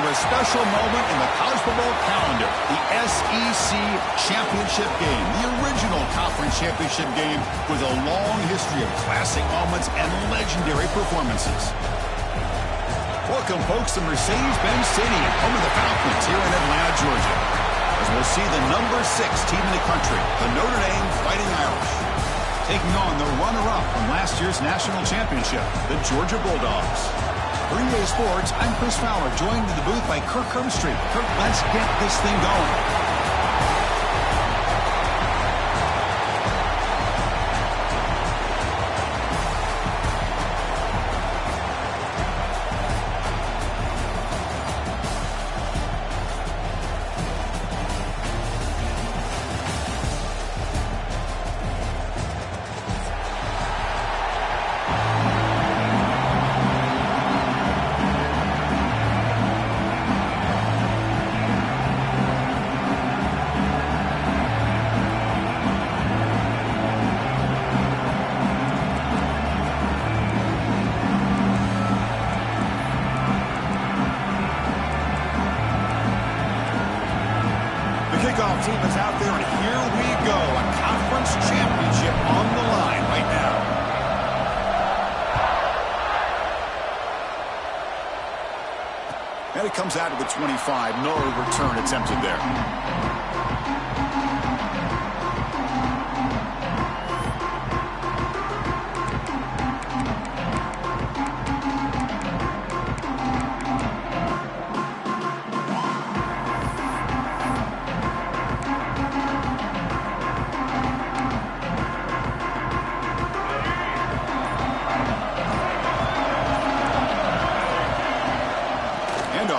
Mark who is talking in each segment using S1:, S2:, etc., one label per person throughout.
S1: a special moment in the college football calendar, the SEC Championship game, the original conference championship game with a long history of classic moments and legendary performances. Welcome, folks, to Mercedes-Benz Stadium, home of the Falcons here in Atlanta, Georgia, as we'll see the number 6 team in the country, the Notre Dame Fighting Irish, taking on the runner-up from last year's national championship, the Georgia Bulldogs. For EA Sports, I'm Chris Fowler, joined in the booth by Kirk Herbstreit. Kirk, let's get this thing going. Kickoff team is out there, and here we go. A conference championship on the line right now. And it comes out of the 25. No return attempted there.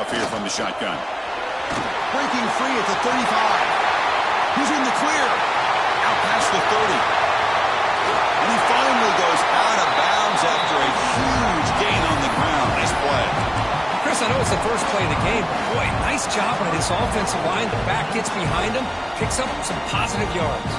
S1: Here from the shotgun. Breaking free at the 35. He's in the clear. Out past the 30. And he finally goes out of bounds after a huge gain on the ground. Nice play.
S2: Chris, I know it's the first play of the game. Boy, nice job by this offensive line. The back gets behind him, picks up some positive yards.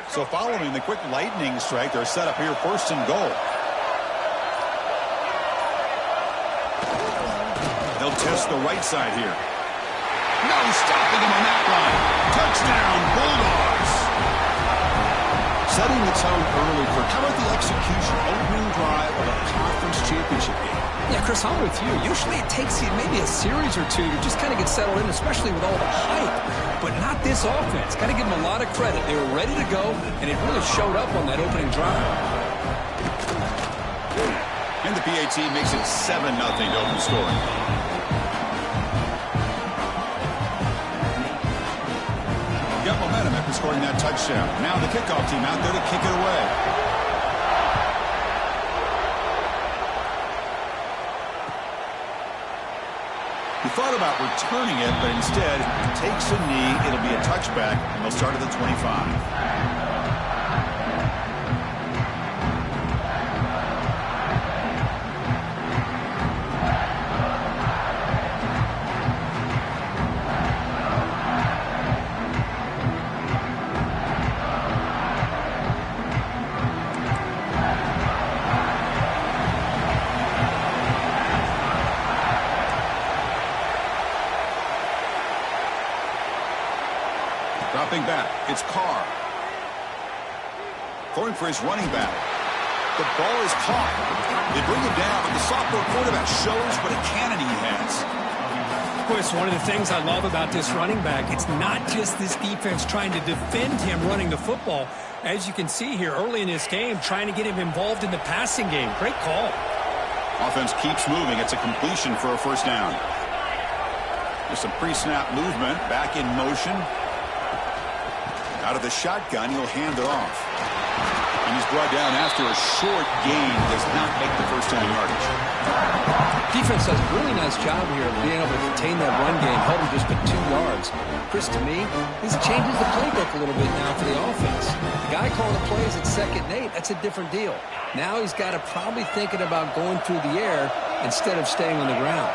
S1: So following the quick lightning strike, they're set up here first and goal. They'll test the right side here. No stopping him on that line. Touchdown, Bulldogs. Setting the tone early for how about the execution, opening drive of a conference championship game.
S2: Yeah, Chris, I'm with you. Usually it takes you maybe a series or two to just kind of get settled in, especially with all the hype. But not this offense. Got to give them a lot of credit. They were ready to go, and it really showed up on that opening drive.
S1: And the PAT makes it 7-0 to open scoring. Got momentum after scoring that touchdown. Now the kickoff team out there to kick it away. He thought about returning it, but instead takes a knee. It'll be a touchback, and they'll start at the 25. Dropping back, it's Carr. Going for his running back. The ball is caught. They bring him down, but the sophomore quarterback shows what a cannon he has.
S2: Chris, one of the things I love about this running back, it's not just this defense trying to defend him running the football. As you can see here early in this game, trying to get him involved in the passing game. Great call.
S1: Offense keeps moving. It's a completion for a first down. There's some pre-snap movement. Back in motion. Out of the shotgun, he'll hand it off. And he's brought down after a short gain. Does not make the first down yardage.
S2: Defense does a really nice job here of being able to contain that run game. Held him just but 2 yards. Chris, to me, this changes the playbook a little bit now for the offense. The guy calling the plays at 2nd and 8, that's a different deal. Now he's got to probably thinking about going through the air instead of staying on the ground.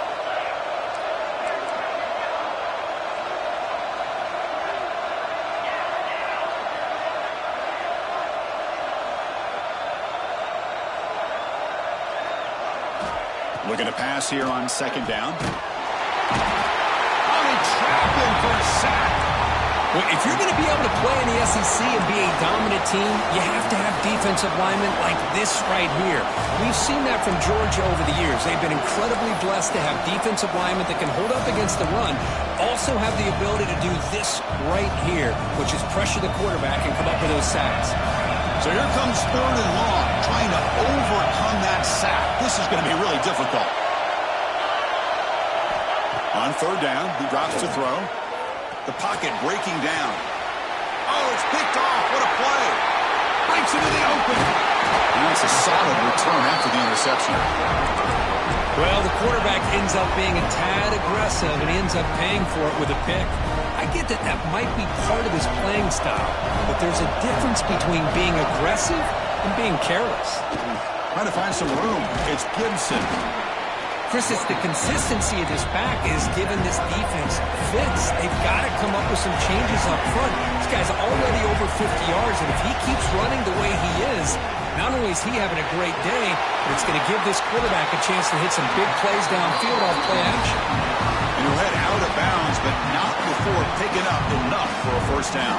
S1: Looking to pass here on second down. Oh, they trapped him for a sack.
S2: Well, if you're going to be able to play in the SEC and be a dominant team, you have to have defensive linemen like this right here. We've seen that from Georgia over the years. They've been incredibly blessed to have defensive linemen that can hold up against the run, also have the ability to do this right here, which is pressure the quarterback and come up with those sacks.
S1: So here comes 3rd and long, trying to overcome that sack. This is going to be really difficult. On 3rd down, he drops to throw. The pocket breaking down. Oh, it's picked off. What a play. Breaks into the open. And that's a solid return after the interception.
S2: Well, the quarterback ends up being a tad aggressive, and he ends up paying for it with a pick. I get that that might be part of his playing style, but there's a difference between being aggressive and being careless.
S1: Trying to find some room. It's Gibson.
S2: Chris, it's the consistency of this back is giving this defense fits. They've got to come up with some changes up front. This guy's already over 50 yards, and if he keeps running the way he is, not only is he having a great day, but it's going to give this quarterback a chance to hit some big plays downfield off play action.
S1: And he'll head out of bounds, but not before picking up enough for a first down.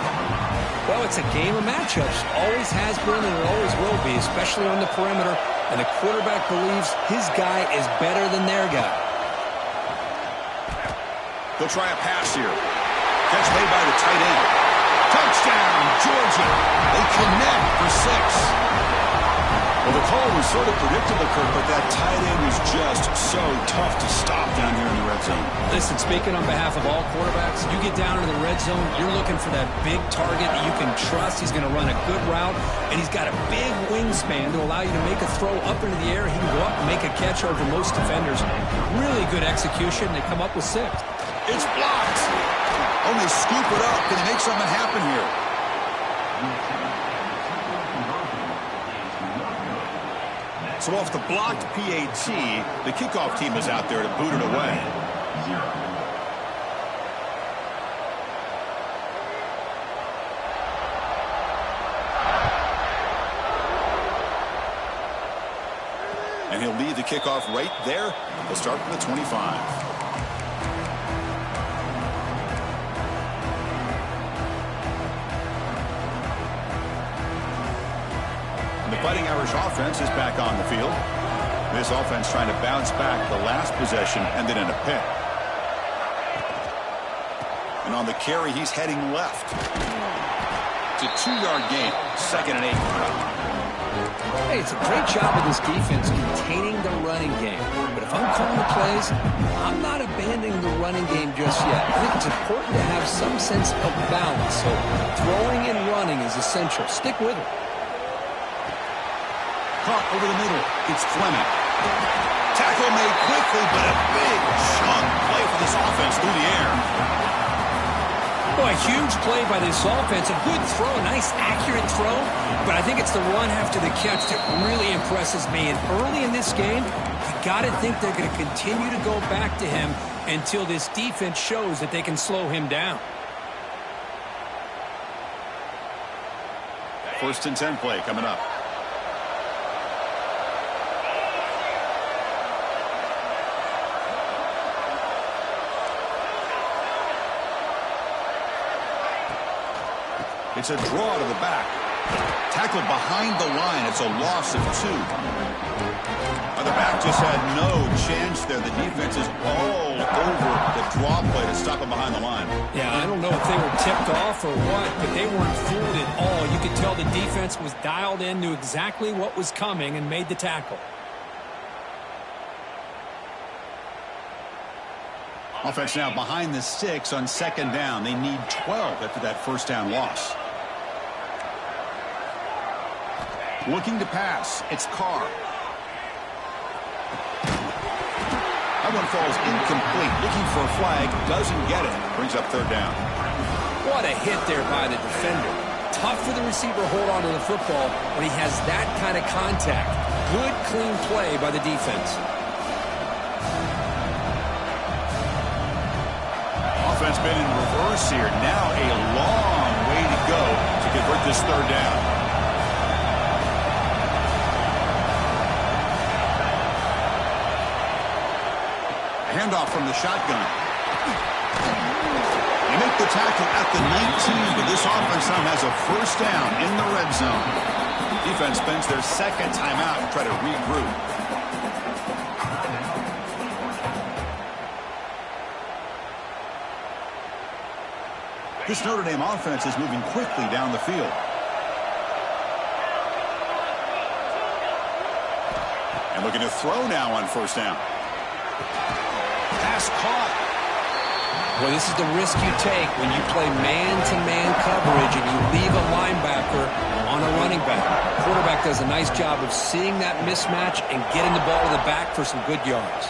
S2: Well, it's a game of matchups. Always has been and it always will be, especially on the perimeter. And the quarterback believes his guy is better than their guy.
S1: They'll try a pass here. Catch made by the tight end. Touchdown, Georgia. They connect for 6. Well, the call was sort of predictable, Kirk, but that tight end was just so tough to stop down here in the red zone.
S2: Listen, speaking on behalf of all quarterbacks, you get down into the red zone, you're looking for that big target that you can trust. He's going to run a good route, and he's got a big wingspan to allow you to make a throw up into the air. He can go up and make a catch over most defenders. Really good execution. They come up with 6.
S1: It's blocked. Oh, they scoop it up. Can they make something happen here? So off the blocked PAT, the kickoff team is out there to boot it away. And he'll lead the kickoff right there. They'll start from the 25. The Fighting Irish offense is back on the field. This offense trying to bounce back. The last possession ended in a pick. And on the carry, he's heading left. It's a 2-yard gain. 2nd and 8.
S2: Hey, it's a great job of this defense containing the running game. But if I'm calling the plays, I'm not abandoning the running game just yet. I think it's important to have some sense of balance. So throwing and running is essential. Stick with it.
S1: Caught over the middle. It's Fleming. Tackle made quickly, but a big chunk play for this offense through the air.
S2: Boy, a huge play by this offense. A good throw, a nice accurate throw. But I think it's the run after the catch that really impresses me. And early in this game, you got to think they're going to continue to go back to him until this defense shows that they can slow him down.
S1: 1st and 10 play coming up. It's a draw to the back. Tackled behind the line. It's a loss of 2. The back just had no chance there. The defense is all over the draw play to stop him behind the line.
S2: Yeah, I don't know if they were tipped off or what, but they weren't fooled at all. You could tell the defense was dialed in, knew exactly what was coming, and made the tackle.
S1: Offense now behind the 6 on 2nd down. They need 12 after that 1st down loss. Looking to pass. It's Carr. That one falls incomplete. Looking for a flag. Doesn't get it. Brings up 3rd down.
S2: What a hit there by the defender. Tough for the receiver to hold on to the football when he has that kind of contact. Good, clean play by the defense.
S1: Defense been in reverse here. Now a long way to go to convert this third down. Handoff from the shotgun. They make the tackle at the 19, but this offense now has a first down in the red zone. Defense spends their second timeout to try to regroup. This Notre Dame offense is moving quickly down the field. And looking to throw now on first down. Pass caught.
S2: Well, this is the risk you take when you play man-to-man coverage and you leave a linebacker on a running back. The quarterback does a nice job of seeing that mismatch and getting the ball to the back for some good yards.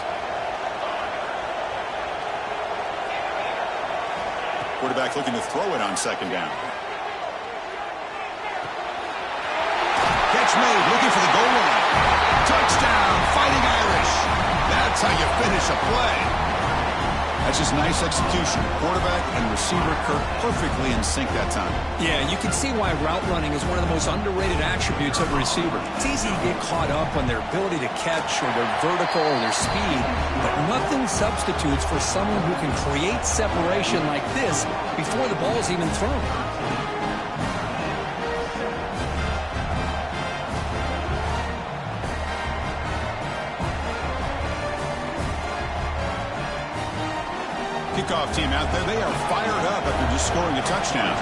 S1: Quarterback looking to throw it on second down. Catch made, looking for the goal line. Touchdown, Fighting Irish. That's how you finish a play. That's just nice execution. Quarterback and receiver Kirk perfectly in sync that time.
S2: Yeah, you can see why route running is one of the most underrated attributes of a receiver. It's easy to get caught up on their ability to catch or their vertical or their speed, but nothing substitutes for someone who can create separation like this before the ball is even thrown.
S1: Kickoff team out there, they are fired up after just scoring a touchdown.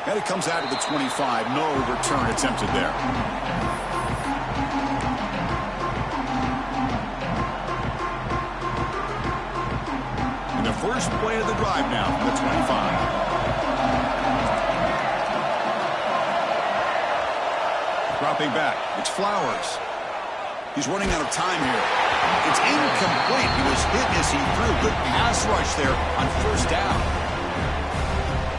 S1: And it comes out of the 25. No return attempted there. And the first play of the drive now from the 25. Dropping back. It's Flowers. He's running out of time here. It's incomplete. He was hit as he threw. Good pass rush there on first down.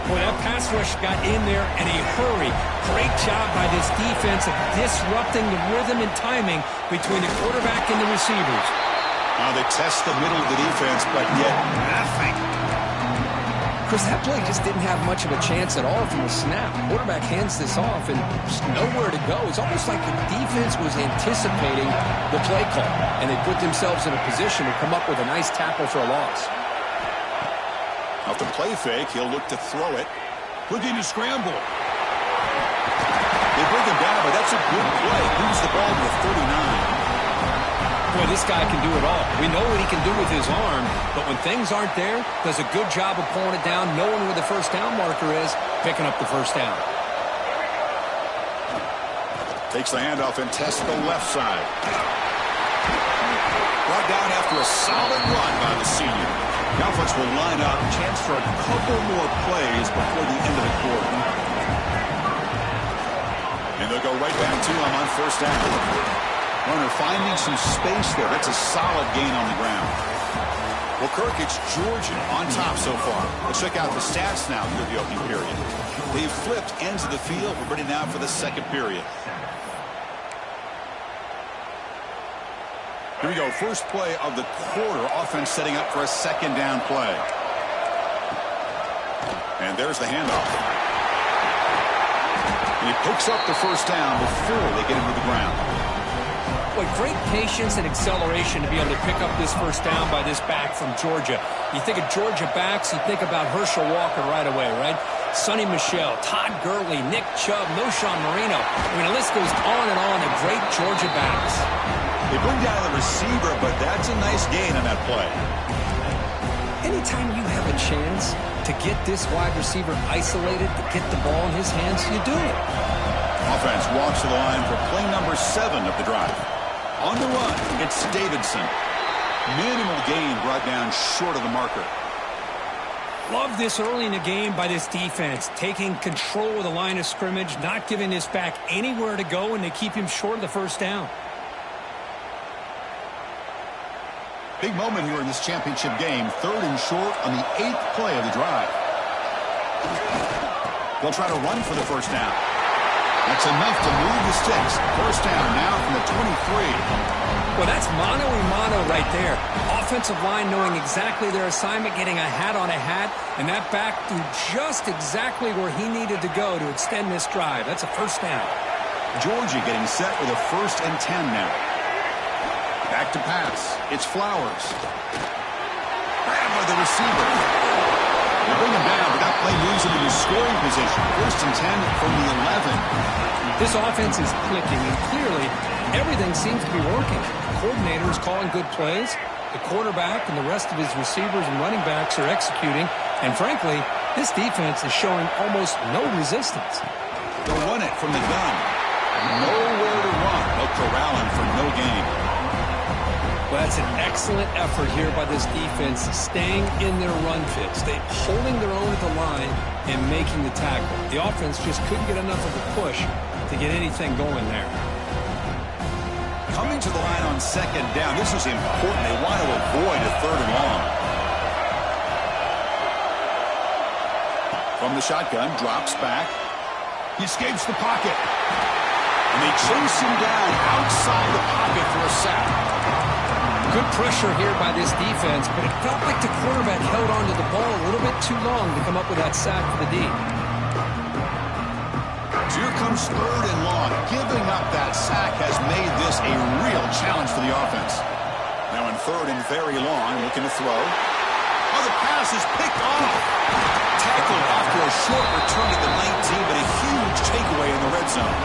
S2: Boy, that pass rush got in there in a hurry. Great job by this defense of disrupting the rhythm and timing between the quarterback and the receivers.
S1: Now they test the middle of the defense, but yet nothing.
S2: Chris, that play just didn't have much of a chance at all from the snap. Quarterback hands this off and just nowhere to go. It's almost like the defense was anticipating the play call, and they put themselves in a position to come up with a nice tackle for a loss.
S1: Off the play fake, he'll look to throw it. Looking to scramble. They bring him down, but that's a good play. Moves the ball to the 39.
S2: Boy, this guy can do it all. We know what he can do with his arm, but when things aren't there, does a good job of pulling it down, knowing where the first down marker is, picking up the first down.
S1: Takes the handoff and tests the left side. Brought down after a solid run by the senior. The offense will line up. Chance for a couple more plays before the end of the quarter. And they'll go right back to him on first down. Runner finding some space there. That's a solid gain on the ground. Well, Kirk, it's Georgia on top so far. Let's check out the stats now through the opening period. They've flipped ends of the field. We're ready now for the second period. Here we go. First play of the quarter. Offense setting up for a second down play. And there's the handoff. And he picks up the first down before they get him to the ground.
S2: Boy, great patience and acceleration to be able to pick up this first down by this back from Georgia. You think of Georgia backs, you think about Herschel Walker right away, right? Sonny Michel, Todd Gurley, Nick Chubb, Noshawn Marino. I mean, the list goes on and on of great Georgia backs.
S1: They bring down the receiver, but that's a nice gain on that play.
S2: Anytime you have a chance to get this wide receiver isolated, to get the ball in his hands, you do it.
S1: Offense walks to the line for play number 7 of the drive. On the run, it's Davidson. Minimal gain brought down short of the marker.
S2: Love this early in the game by this defense, taking control of the line of scrimmage, not giving this back anywhere to go, and they keep him short of the first down.
S1: Big moment here in this championship game. 3rd and short on the 8th play of the drive. They'll try to run for the first down. That's enough to move the sticks. First down now from the 23.
S2: Well, that's mano-a-mano right there. Offensive line knowing exactly their assignment, getting a hat on a hat, and that back threw just exactly where he needed to go to extend this drive. That's a first down.
S1: Georgia getting set with a 1st and 10 now. Back to pass. It's Flowers. Grab by the receiver. They bring him down, but that play moves him into scoring position. 1st and 10 from the 11.
S2: This offense is clicking, and clearly everything seems to be working. The coordinator is calling good plays. The quarterback and the rest of his receivers and running backs are executing. And frankly, this defense is showing almost no resistance.
S1: They'll run it from the gun. Nowhere to run. They'll corral him for no gain.
S2: Well, that's an excellent effort here by this defense, staying in their run fits. They're holding their own at the line and making the tackle. The offense just couldn't get enough of a push to get anything going there.
S1: Coming to the line on 2nd down. This is important. They want to avoid a 3rd and long. From the shotgun, drops back. He escapes the pocket. And they chase him down outside the pocket for a sack.
S2: Good pressure here by this defense, but it felt like the quarterback held onto the ball a little bit too long to come up with that sack for the D.
S1: So here comes 3rd and long. Giving up that sack has made this a real challenge for the offense. Now in 3rd and very long, looking to throw. Oh, the pass is picked off. Tackled after a short return to the 19, but a huge takeaway in the red zone.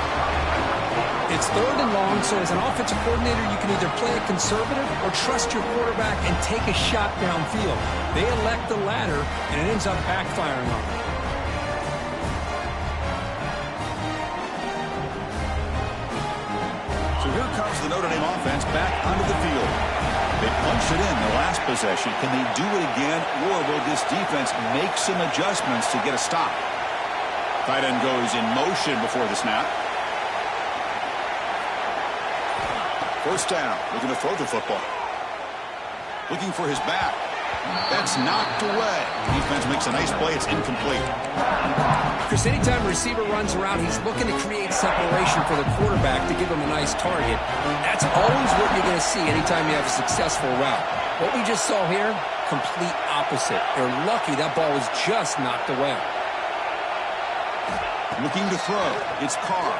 S2: It's 3rd and long, so as an offensive coordinator, you can either play it conservative or trust your quarterback and take a shot downfield. They elect the latter, and it ends up backfiring on them.
S1: So here comes the Notre Dame offense back onto the field. They punched it in the last possession. Can they do it again, or will this defense make some adjustments to get a stop? Tight end goes in motion before the snap. 1st down, looking to throw the football. Looking for his back. That's knocked away. Defense makes a nice play. It's incomplete.
S2: Chris, anytime a receiver runs around, he's looking to create separation for the quarterback to give him a nice target. That's always what you're going to see anytime you have a successful route. What we just saw here, complete opposite. They're lucky that ball was just knocked away.
S1: Looking to throw. It's Carr.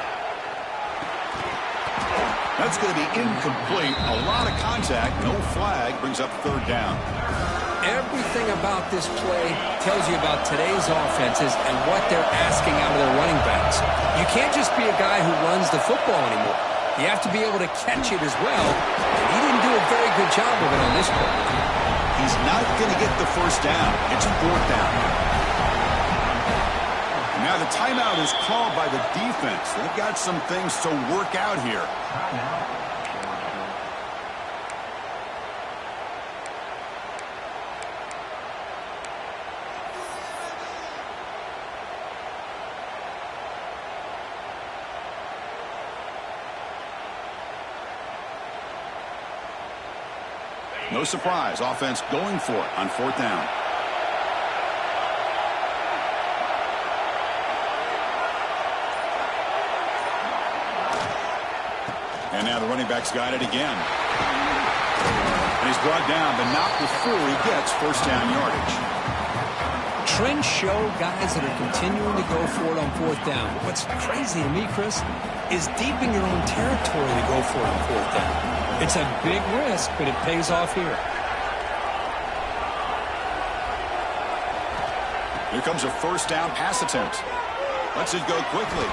S1: That's going to be incomplete. A lot of contact. No flag. Brings up 3rd down.
S2: Everything about this play tells you about today's offenses and what they're asking out of their running backs. You can't just be a guy who runs the football anymore. You have to be able to catch it as well. And he didn't do a very good job of it on this play.
S1: He's not going to get the 1st down. It's 4th down. Now the timeout is called by the defense. They've got some things to work out here. No surprise, offense going for it on 4th down. And now the running back's got it again. And he's brought down, but not before he gets 1st down yardage.
S2: Trends show guys that are continuing to go for it on 4th down. What's crazy to me, Chris, is deep in your own territory to go for it on 4th down. It's a big risk, but it pays off here.
S1: Here comes a 1st down pass attempt. Lets it go quickly.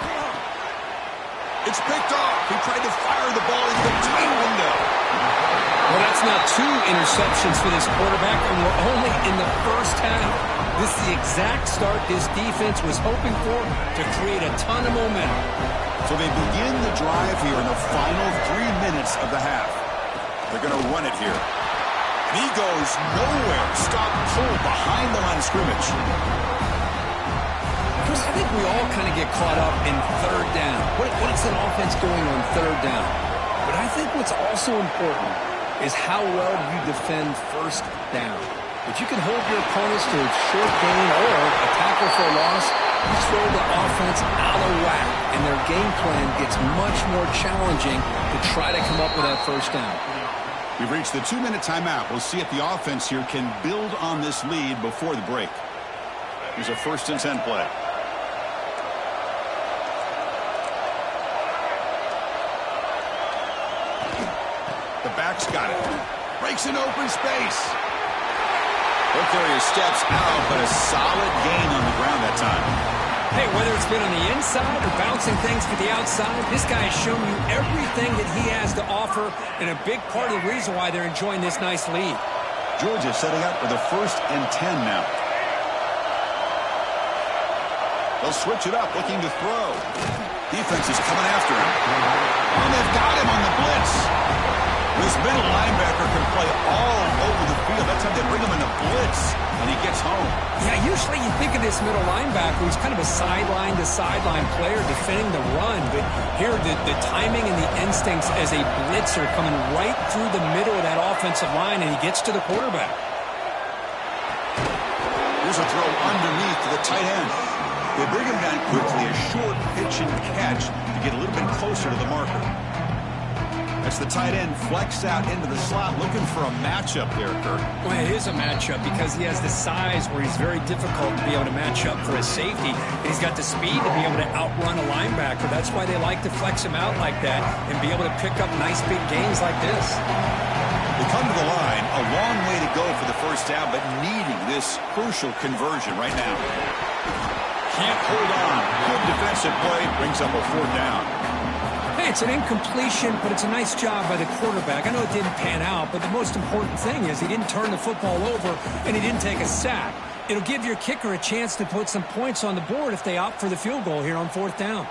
S1: It's picked off. He tried to fire the ball into the tight window.
S2: Well, that's now 2 interceptions for this quarterback, and we're only in the 1st half. This is the exact start this defense was hoping for to create a ton of momentum.
S1: So they begin the drive here in the final 3 minutes of the half. They're going to run it here. And he goes nowhere. Stop pull behind the line of scrimmage.
S2: Chris, I think we all kind of get caught up in 3rd down. What is an offense doing on 3rd down? But I think what's also important is how well you defend 1st down. If you can hold your opponents to a short gain or a tackle for a loss,
S3: You throw the offense out of whack, and their game plan gets much more challenging to try to come up with that first down.
S1: We've reached the 2-minute timeout. We'll see if the offense here can build on this lead before the break. Here's a 1st and 10 play. The back's got it. Breaks an open space. Look there, he steps out, but a solid gain on the ground that time.
S2: Hey, whether it's been on the inside or bouncing things to the outside, this guy has shown you everything that he has to offer, and a big part of the reason why they're enjoying this nice lead.
S1: Georgia setting up for the 1st and 10 now. They'll switch it up, looking to throw. Defense is coming after him. And they've got him on the blitz. This middle linebacker can play all over the field. That's how they bring him in a blitz, and he gets home.
S2: Yeah, usually you think of this middle linebacker who's kind of a sideline-to-sideline player defending the run, but here the timing and the instincts as a blitzer coming right through the middle of that offensive line, and he gets to the quarterback.
S1: Here's a throw underneath to the tight end. They bring him down quickly, a short pitch and catch to get a little bit closer to the marker. That's the tight end flexed out into the slot, looking for a matchup there, Kirk.
S2: Well, it is a matchup because he has the size where he's very difficult to be able to match up for his safety. And he's got the speed to be able to outrun a linebacker. That's why they like to flex him out like that and be able to pick up nice big gains like this.
S1: They come to the line, a long way to go for the first down, but needing this crucial conversion right now. Can't hold on. Good defensive play, brings up a 4th down.
S2: Hey, it's an incompletion, but it's a nice job by the quarterback. I know it didn't pan out, but the most important thing is he didn't turn the football over and he didn't take a sack. It'll give your kicker a chance to put some points on the board if they opt for the field goal here on 4th down.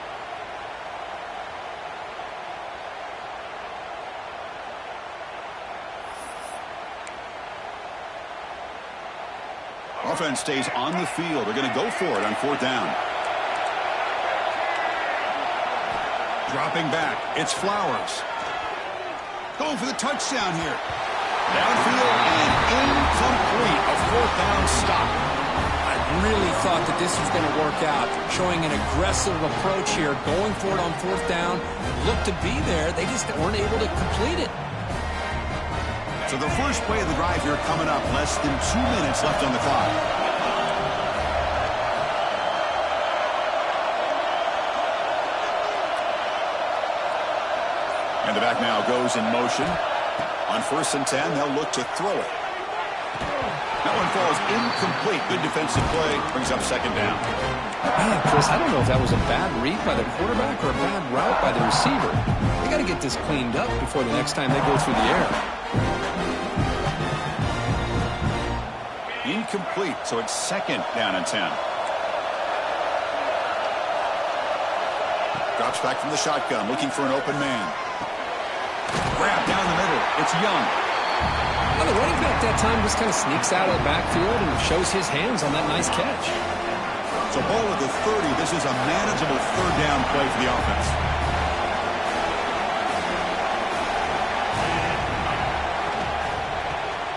S1: Offense stays on the field. They're going to go for it on 4th down. Dropping back, it's Flowers. Going for the touchdown here. Downfield and incomplete. A 4th down stop.
S3: I really thought that this was going to work out, showing an aggressive approach here, going for it on 4th down. Looked to be there. They just weren't able to complete it.
S1: So the first play of the drive here coming up. Less than 2 minutes left on the clock. And the back now goes in motion. On 1st and 10, they'll look to throw it. That one falls incomplete. Good defensive play. Brings up 2nd down.
S3: Man, Chris, I don't know if that was a bad read by the quarterback or a bad route by the receiver. They got to get this cleaned up before the next time they go through the air.
S1: Incomplete, so it's 2nd down and 10. Drops back from the shotgun, looking for an open man. Grab down the middle. It's Young.
S3: Well, the running back that time just kind of sneaks out of the backfield and shows his hands on that nice catch.
S1: So ball at the 30. This is a manageable 3rd down play for the offense.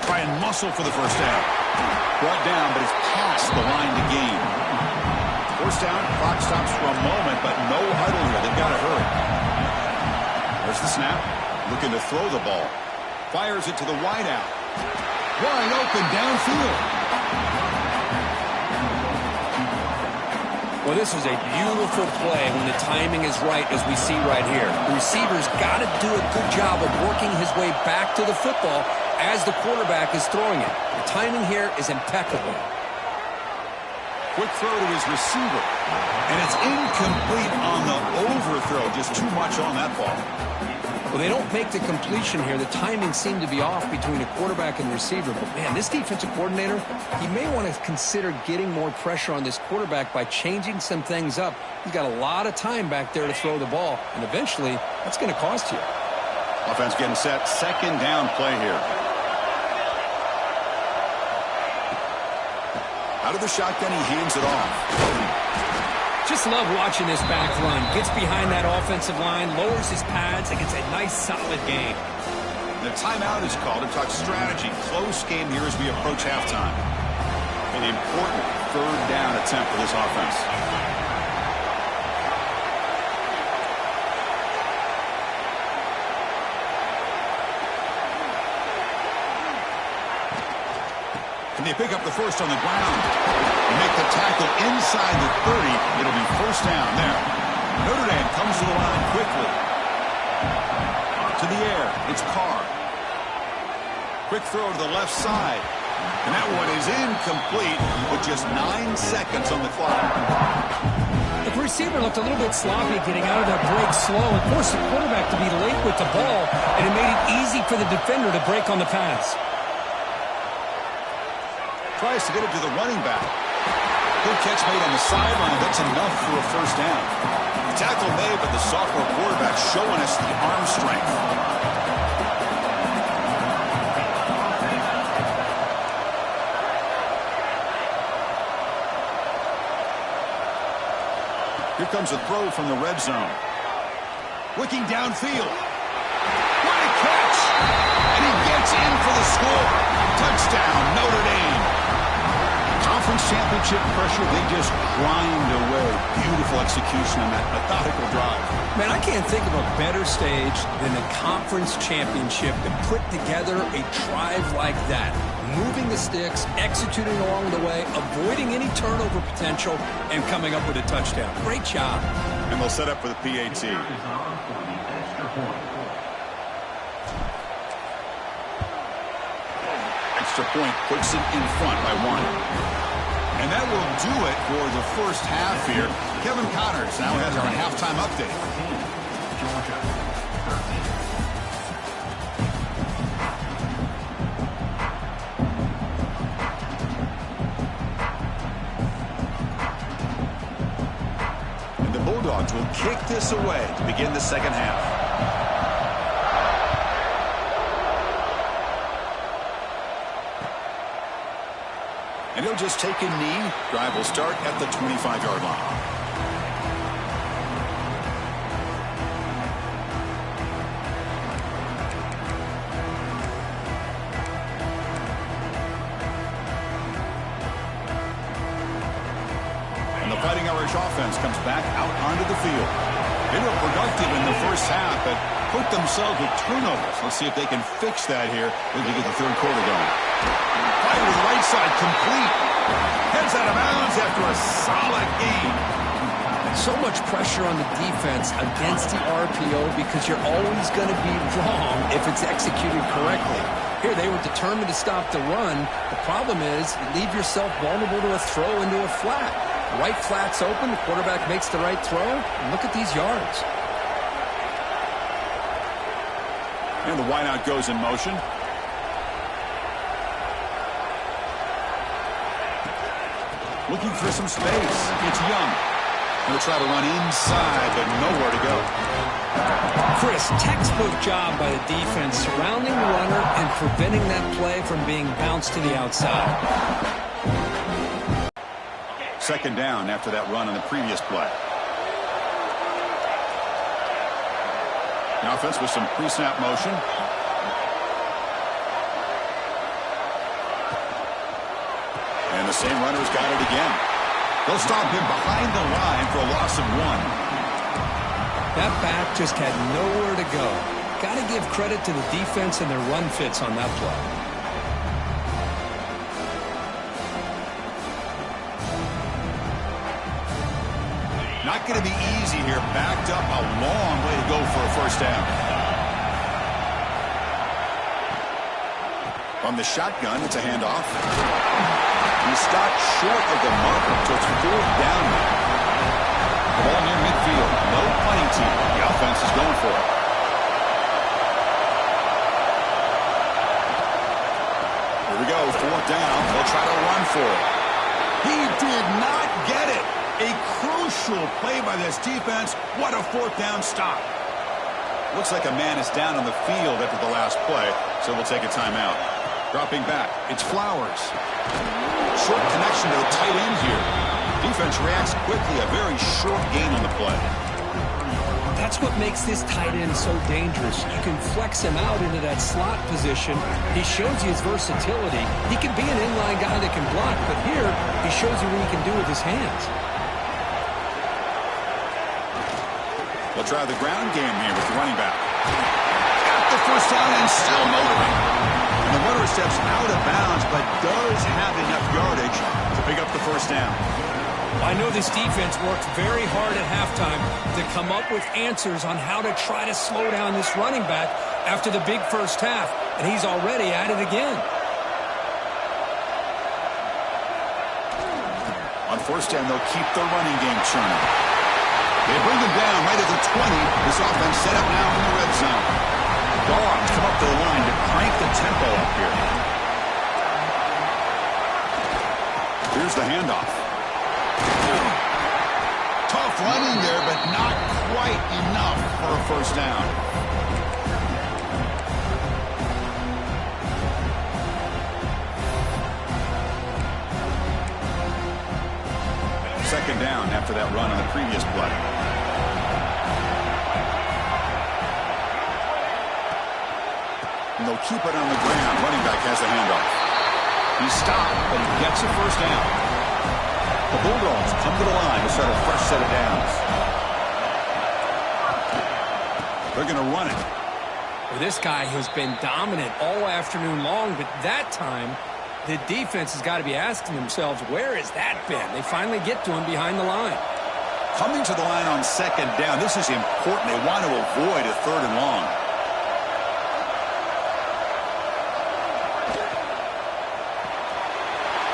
S1: Try and muscle for the first down. Brought down, but it's past the line to gain. 1st down, clock stops for a moment, but no huddle here. They've got to hurry. There's the snap. Looking to throw the ball. Fires it to the wideout. Wide open downfield.
S3: Well, this is a beautiful play when the timing is right, as we see right here. The receiver's got to do a good job of working his way back to the football as the quarterback is throwing it. The timing here is impeccable.
S1: Quick throw to his receiver. And it's incomplete on the overthrow. Just too much on that ball.
S3: Well, they don't make the completion here. The timing seemed to be off between the quarterback and the receiver. But, man, this defensive coordinator, he may want to consider getting more pressure on this quarterback by changing some things up. He's got a lot of time back there to throw the ball, and eventually that's going to cost you.
S1: Offense getting set. 2nd down play here. Out of the shotgun, he hands it off.
S2: Just love watching this back run. Gets behind that offensive line, lowers his pads, and gets a nice, solid gain.
S1: The timeout is called to talk strategy. Close game here as we approach halftime. An important third down attempt for this offense. Can they pick up the first on the ground? They make the tackle inside the 30. It'll be first down there. Notre Dame comes to the line quickly. To the air, it's Carr. Quick throw to the left side. And that one is incomplete with just 9 seconds on the clock.
S2: The receiver looked a little bit sloppy getting out of that break slow and forced the quarterback to be late with the ball, and it made it easy for the defender to break on the pass.
S1: Tries to get it to the running back. Good catch made on the sideline. That's enough for a first down. The tackle made, but the sophomore quarterback showing us the arm strength. Here comes a throw from the red zone. Looking downfield. What a catch! And he gets in for the score. Touchdown, Notre Dame. Conference championship pressure, they just grind away. Beautiful execution on that methodical drive.
S2: Man, I can't think of a better stage than the conference championship to put together a drive like that. Moving the sticks, executing along the way, avoiding any turnover potential, and coming up with a touchdown. Great job.
S1: And they'll set up for the PAT. Extra point puts it in front by 1. And that will do it for the first half here. Kevin Connors now has our halftime update. And the Bulldogs will kick this away to begin the second half. And he'll just take a knee. Drive will start at the 25-yard line. And the Fighting Irish offense comes back out onto the field. They were productive in the first half, but put themselves with turnovers. Let's see if they can fix that here as we get the third quarter going. Fire to the right side, complete. Heads out of bounds after a solid game.
S2: So much pressure on the defense against the RPO because you're always going to be wrong if it's executed correctly. Here, they were determined to stop the run. The problem is you leave yourself vulnerable to a throw into a flat. The right flat's open, the quarterback makes the right throw, and look at these yards.
S1: And the wideout goes in motion. Looking for some space. It's Young. He'll try to run inside, but nowhere to go.
S2: Chris, textbook job by the defense surrounding the runner and preventing that play from being bounced to the outside.
S1: Second down after that run on the previous play. The offense with some pre-snap motion. And the same runner's got it again. They'll stop him behind the line for a loss of 1.
S2: That back just had nowhere to go. Got to give credit to the defense and their run fits on that play.
S1: Not going to be easy here. Backed up a long way to go for a first down. On the shotgun, it's a handoff. He stopped short of the marker, so it's fourth down now. The ball near midfield. No punting team. The offense is going for it. Here we go. Fourth down. They'll try to run for it. He did not get it. A crucial play by this defense. What a fourth down stop. Looks like a man is down on the field after the last play, so we'll take a timeout. Dropping back, it's Flowers. Short connection to the tight end here. Defense reacts quickly, a very short gain on the play.
S2: That's what makes this tight end so dangerous. You can flex him out into that slot position. He shows you his versatility. He can be an inline guy that can block, but here he shows you what he can do with his hands.
S1: They'll try the ground game here with the running back. Got the first down and still motoring. And the runner steps out of bounds, but does have enough yardage to pick up the first down.
S2: I know this defense worked very hard at halftime to come up with answers on how to try to slow down this running back after the big first half, and he's already at it again.
S1: On first down, they'll keep their running game churning. They bring him down right at the 20. This offense set up now in the red zone. Dogs come up to the line to crank the tempo up here. Here's the handoff. Tough running there, but not quite enough for a first down. Second down after that run on the previous play. And they'll keep it on the ground. Running back has the handoff. He's stopped, but he gets a first down. The Bulldogs come to the line to start a fresh set of downs. They're going to run it.
S2: Well, this guy has been dominant all afternoon long, but that time the defense has got to be asking themselves, where has that been? They finally get to him behind the line.
S1: Coming to the line on second down, this is important. They want to avoid a third and long.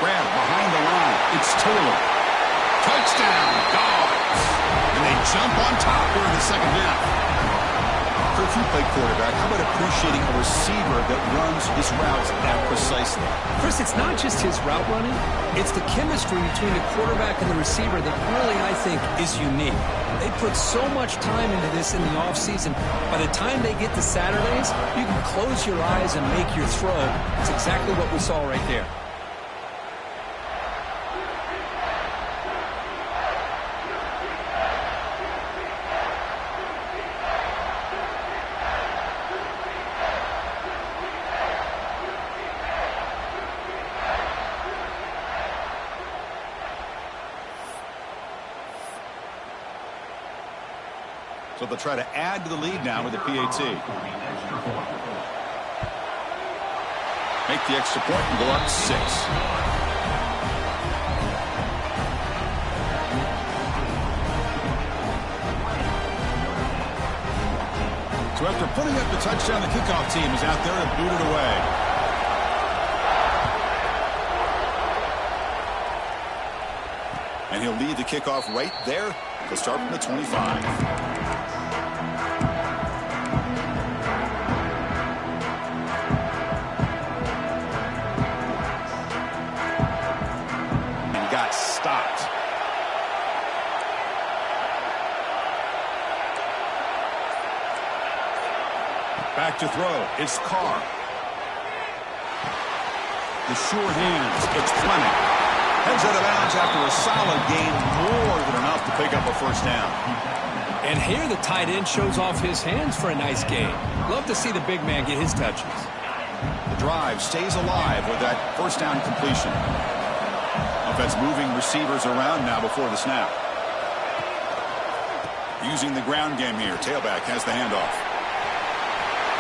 S1: Grab behind the line. It's Taylor. Touchdown, Dogs. And they jump on top here in the second half. If you play quarterback, how about appreciating a receiver that runs his routes that precisely?
S2: Chris, it's not just his route running. It's the chemistry between the quarterback and the receiver that really, I think, is unique. They put so much time into this in the offseason. By the time they get to Saturdays, you can close your eyes and make your throw. It's exactly what we saw right there.
S1: So they'll try to add to the lead now with the PAT. Make the extra point and go up 6. So after putting up the touchdown, the kickoff team is out there to boot it away. And he'll lead the kickoff right there. They'll start from the 25. And got stopped. Back to throw. It's Carr. The sure hands. It's Fleming. Heads out of bounds after a solid game, more than enough to pick up a first down.
S2: And here the tight end shows off his hands for a nice game. Love to see the big man get his touches.
S1: The drive stays alive with that first down completion. Offense moving receivers around now before the snap. Using the ground game here. Tailback has the handoff.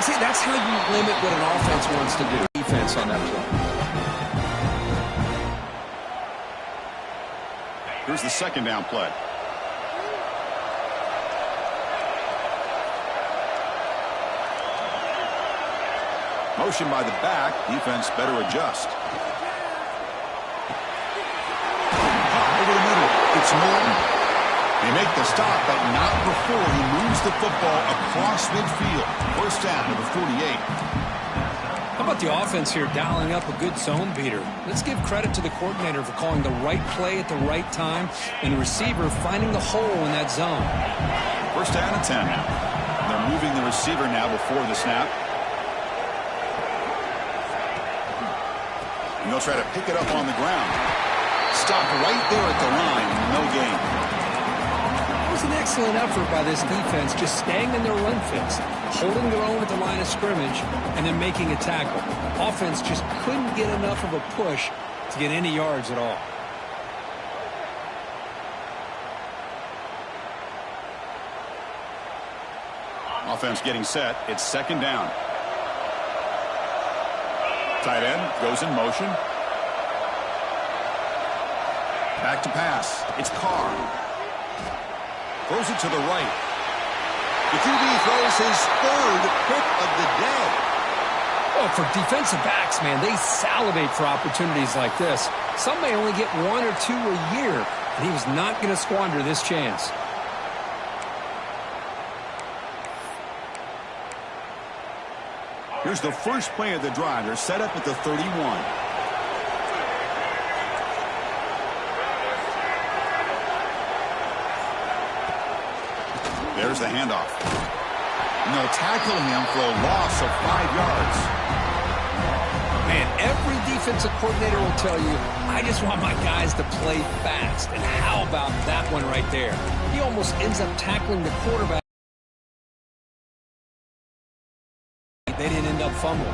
S3: See, that's how you limit what an offense wants to do. Defense on that play.
S1: Here's the second down play. Motion by the back. Defense better adjust. Over the middle. It's Norton. They make the stop, but not before he moves the football across midfield. First down to the 48.
S2: How about the offense here dialing up a good zone beater? Let's give credit to the coordinator for calling the right play at the right time and the receiver finding the hole in that zone.
S1: First down and 10. They're moving the receiver now before the snap. And they'll try to pick it up on the ground. Stopped right there at the line. No gain.
S2: That's an excellent effort by this defense, just staying in their run fits, holding their own at the line of scrimmage, and then making a tackle. Offense just couldn't get enough of a push to get any yards at all.
S1: Offense getting set. It's second down. Tight end goes in motion. Back to pass. It's Carr. Throws it to the right. The QB throws his third pick of the day.
S2: Well, for defensive backs, man, they salivate for opportunities like this. Some may only get 1 or 2 a year, and he was not going to squander this chance.
S1: Here's the first play of the drive. They're set up at the 31. There's the handoff. And they'll tackle him for a loss of 5 yards.
S2: Man, every defensive coordinator will tell you, I just want my guys to play fast. And how about that one right there? He almost ends up tackling the quarterback. They didn't end up fumbling.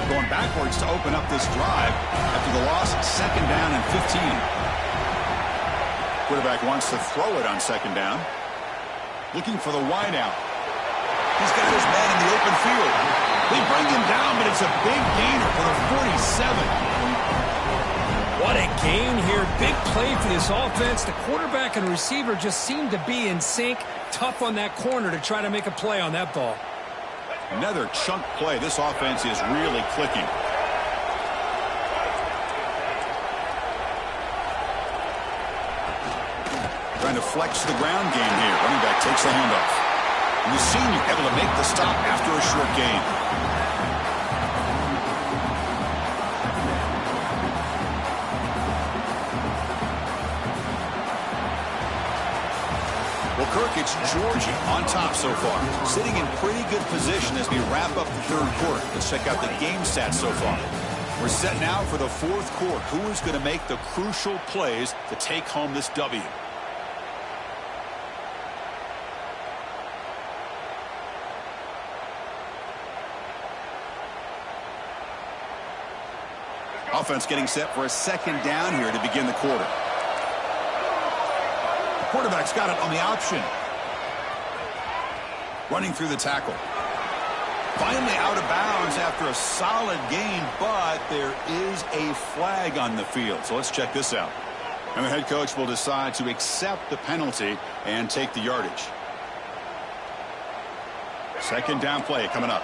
S1: Going backwards to open up this drive after the loss, second down and 15. Quarterback wants to throw it on second down. Looking for the wideout. He's got his man in the open field. They bring him down, but it's a big gainer for the 47.
S2: What a gain here. Big play for this offense. The quarterback and receiver just seem to be in sync. Tough on that corner to try to make a play on that ball.
S1: Another chunk play. This offense is really clicking. Trying to flex the ground game here. Running back takes the handoff. And the senior able to make the stop after a short gain. Well, Kirk, it's Georgia on top so far. Sitting in pretty good position as we wrap up the third quarter. Let's check out the game stats so far. We're set now for the fourth quarter. Who is going to make the crucial plays to take home this W? Offense getting set for a second down here to begin the quarter. Quarterback's got it on the option. Running through the tackle. Finally out of bounds after a solid gain, but there is a flag on the field. So let's check this out. And the head coach will decide to accept the penalty and take the yardage. Second down play coming up.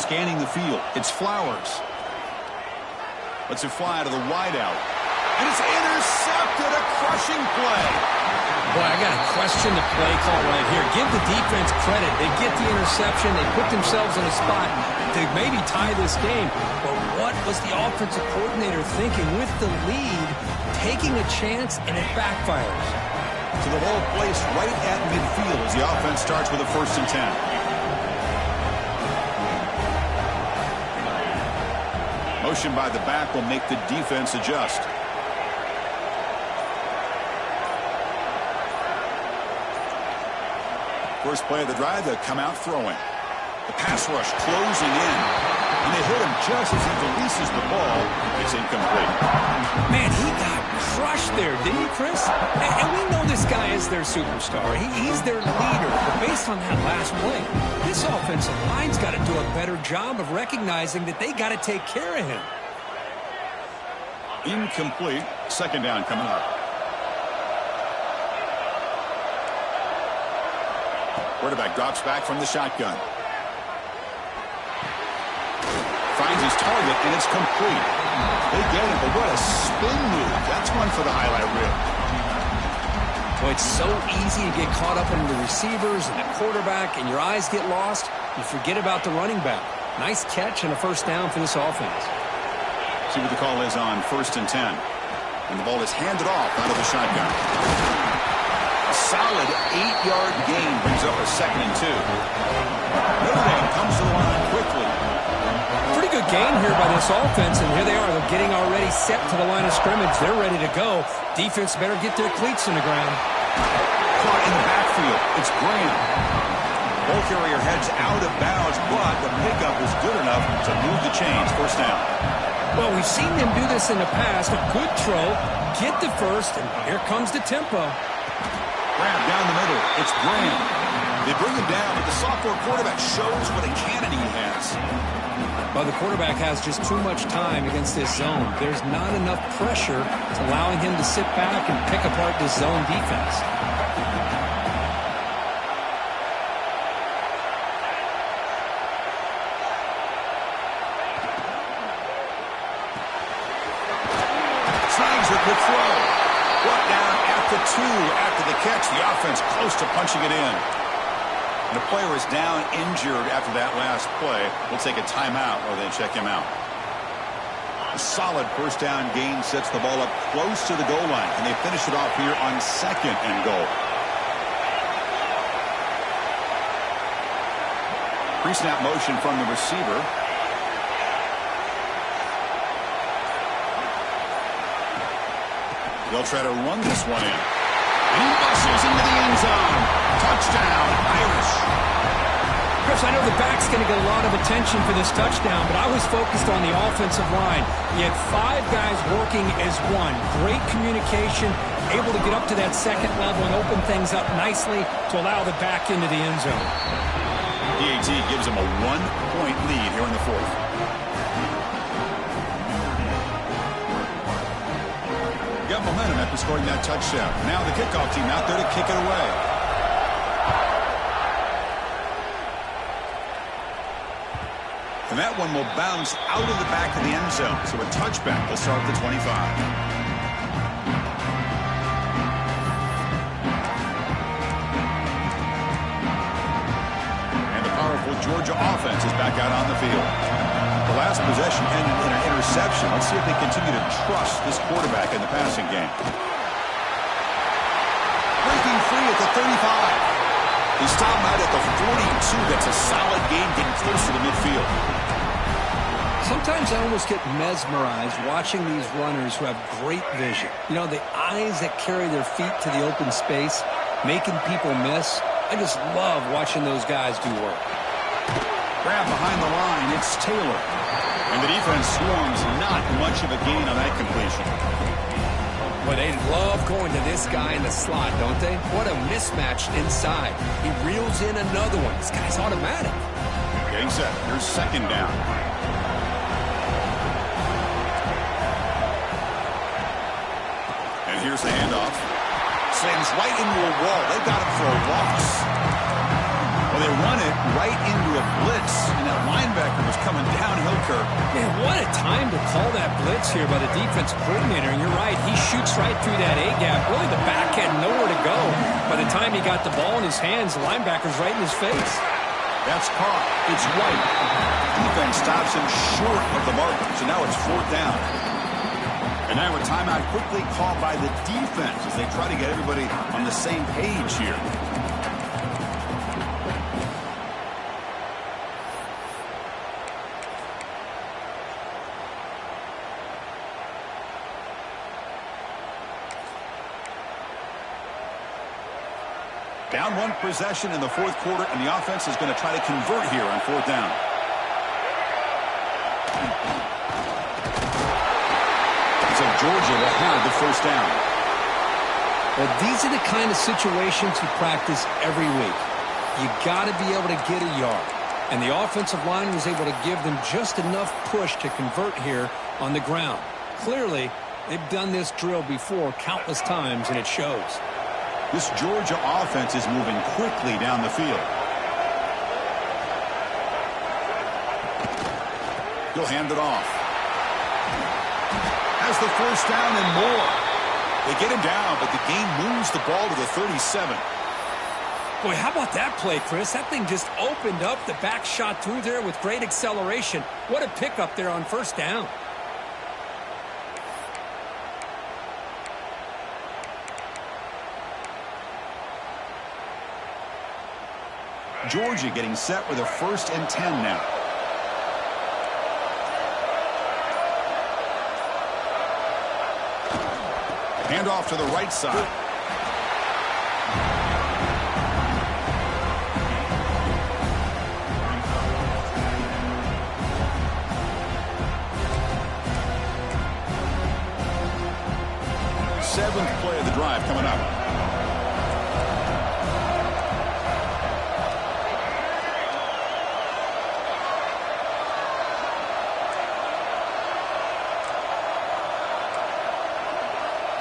S1: Scanning the field. It's Flowers. Lets it fly to the wideout. And it's intercepted. A crushing play.
S2: Boy, I got to question the play call right here. Give the defense credit. They get the interception. They put themselves in a spot to maybe tie this game. But what was the offensive coordinator thinking with the lead, taking a chance, and it backfires?
S1: So the ball placed right at midfield as the offense starts with a 1st and 10. Motion by the back will make the defense adjust. First play of the drive, they'll come out throwing. The pass rush closing in. And they hit him just as he releases the ball. It's incomplete.
S2: Man, he got crushed there, didn't he, Chris? And we know this guy is their superstar. He's their leader. But based on that last play, this offensive line's got to do a better job of recognizing that they got to take care of him.
S1: Incomplete. Second down coming up. Quarterback drops back from the shotgun. Finds his target, and it's complete. They get him, but what a spin move. That's one for the highlight reel.
S2: Well, it's so easy to get caught up in the receivers and the quarterback, and your eyes get lost. You forget about the running back. Nice catch and a first down for this offense.
S1: See what the call is on 1st and 10. And the ball is handed off out of the shotgun. A solid 8-yard gain brings up a 2nd and 2. Notre Dame comes to the line quickly.
S2: Pretty good gain here by this offense, and here they are. They're getting already set to the line of scrimmage. They're ready to go. Defense better get their cleats in the ground.
S1: Caught in the backfield. It's Graham. Ball carrier heads out of bounds, but the pickup is good enough to move the chains. First down.
S2: Well, we've seen them do this in the past. A good throw, get the first, and here comes the tempo.
S1: Grab down the middle. It's Graham. They bring him down, but the sophomore quarterback shows what a cannon he has.
S2: Well, the quarterback has just too much time against this zone. There's not enough pressure to allowing him to sit back and pick apart this zone defense.
S1: Snags a good throw. Brought down at the 2 after the catch. The offense close to punching it in. And the player is down injured after that last play. We'll take a timeout or then check him out. A solid first down gain sets the ball up close to the goal line. And they finish it off here on 2nd and goal. Pre-snap motion from the receiver. They'll try to run this one in. He muscles into the end zone. Touchdown, Irish.
S2: Chris, I know the back's going to get a lot of attention for this touchdown, but I was focused on the offensive line. You had 5 guys working as one. Great communication, able to get up to that 2nd level and open things up nicely to allow the back into the end zone.
S1: DAT gives them a 1-point lead here in the 4th. Got momentum after scoring that touchdown. Now the kickoff team out there to kick it away. And that one will bounce out of the back of the end zone. So a touchback will start at the 25. And the powerful Georgia offense is back out on the field. The last possession ended in an interception. Let's see if they continue to trust this quarterback in the passing game. Breaking free at the 35. He's stopped out at the 42. That's a solid gain getting close to the midfield.
S3: Sometimes I almost get mesmerized watching these runners who have great vision. You know, the eyes that carry their feet to the open space, making people miss. I just love watching those guys do work.
S1: Grab behind the line. It's Taylor. And the defense swarms. Not much of a gain on that completion.
S3: But they love going to this guy in the slot, don't they? What a mismatch inside. He reels in another one. This guy's automatic.
S1: Getting set. Here's 2nd down. And here's the handoff. Slams right into a wall. They got him for a loss. Well, they run it right into a blitz, and that linebacker was coming downhill, Kirk.
S2: Man, what a time to call that blitz here by the defense coordinator. And you're right, he shoots right through that A-gap. Really, the back had nowhere to go. By the time he got the ball in his hands, the linebacker's right in his face.
S1: That's caught. It's White. Defense stops him short of the marker, so now it's 4th down. And now a timeout quickly called by the defense as they try to get everybody on the same page here. Down 1 possession in the 4th quarter, and the offense is going to try to convert here on 4th down. So Georgia will have the first down.
S3: Well, these are the kind of situations you practice every week. You got to be able to get a yard. And the offensive line was able to give them just enough push to convert here on the ground. Clearly, they've done this drill before countless times, and it shows.
S1: This Georgia offense is moving quickly down the field. He'll hand it off. Has the first down and more. They get him down, but the gain moves the ball to the 37.
S2: Boy, how about that play, Chris? That thing just opened up. The back shot through there with great acceleration. What a pickup there on first down.
S1: Georgia getting set with a 1st and 10 now. Handoff to the right side. Seventh play of the drive coming up.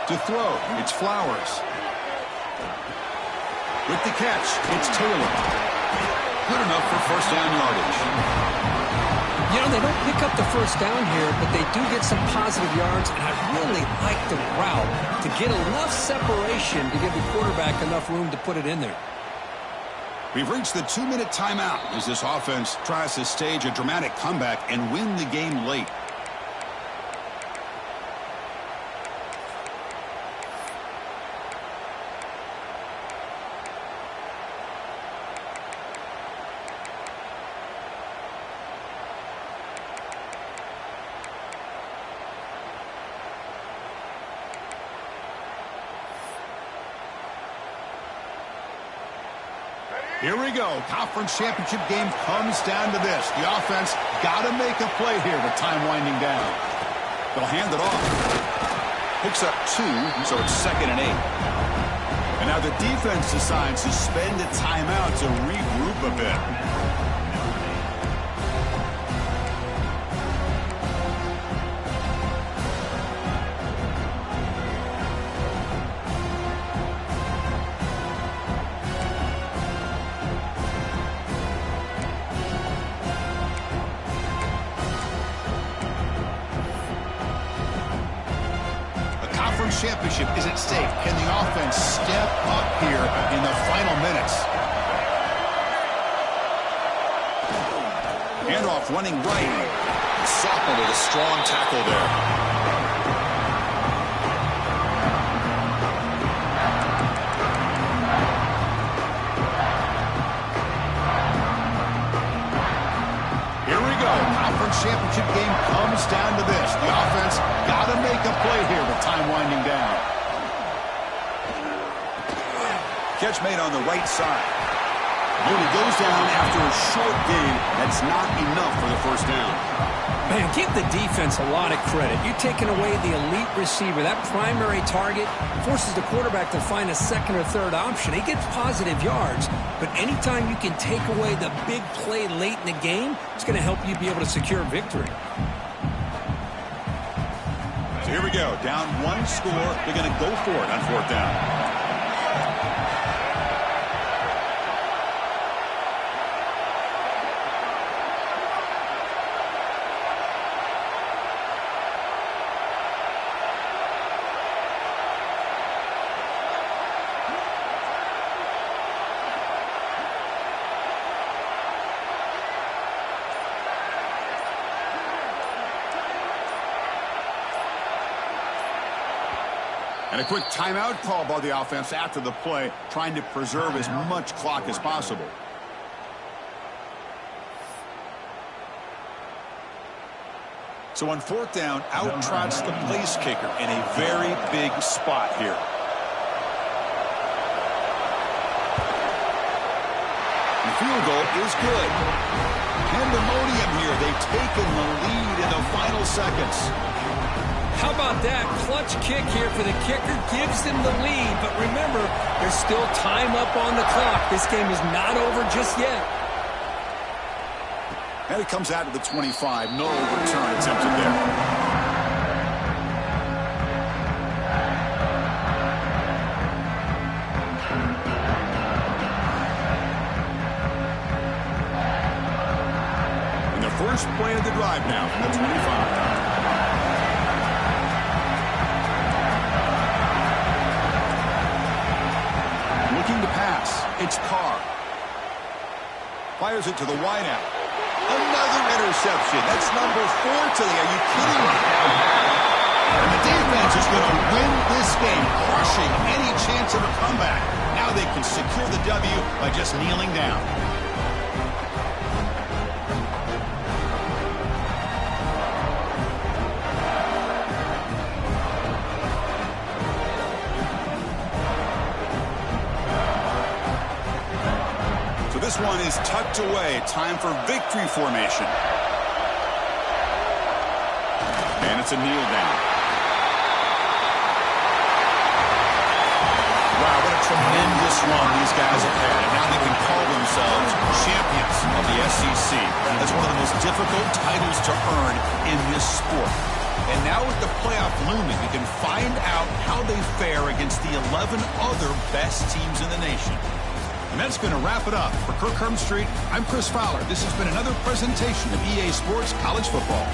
S1: To throw, it's Flowers. With the catch, it's Taylor. Good enough for 1st down yardage.
S3: You know, they don't pick up the 1st down here, but they do get some positive yards, and I really like the route to get enough separation to give the quarterback enough room to put it in there.
S1: We've reached the 2-minute timeout as this offense tries to stage a dramatic comeback and win the game late. Here we go. Conference championship game comes down to this. The offense got to make a play here with time winding down. They'll hand it off. Picks up 2, so it's 2nd and 8. And now the defense decides to spend a timeout to regroup a bit. Championship is at stake. Can the offense step up here in the final minutes? Handoff running right. Sophomore with a strong tackle there. Here we go. Conference championship game comes down to this. The offense got to make a play here with time winding down. Catch made on the right side. Moody goes down after a short gain. That's not enough for the 1st down.
S3: Man, give the defense a lot of credit. You're taking away the elite receiver. That primary target forces the quarterback to find a 2nd or 3rd option. He gets positive yards, but anytime you can take away the big play late in the game, it's going to help you be able to secure victory.
S1: So here we go. Down 1 score. They're going to go for it on 4th down. And a quick timeout call by the offense after the play, trying to preserve as much clock as possible. So on 4th down, out trots the place kicker in a very big spot here. The field goal is good. Pandemonium here. They've taken the lead in the final seconds.
S3: How about that? Clutch kick here for the kicker. Gives them the lead. But remember, there's still time up on the clock. This game is not over just yet.
S1: And it comes out to the 25. No return attempted there. And the first play of the drive now from the 25. Looking to pass. It's Carr. Fires it to the wideout. Another interception. That's number 4 today. Are you kidding me? And the defense is going to win this game, crushing any chance of a comeback. Now they can secure the W by just kneeling down. This one is tucked away. Time for victory formation. And it's a kneel down. Wow, what a tremendous run these guys have had. And now they can call themselves champions of the SEC. That's one of the most difficult titles to earn in this sport. And now with the playoff looming, we can find out how they fare against the 11 other best teams in the nation. And that's going to wrap it up. For Kirk Hermstreet, I'm Chris Fowler. This has been another presentation of EA Sports College Football.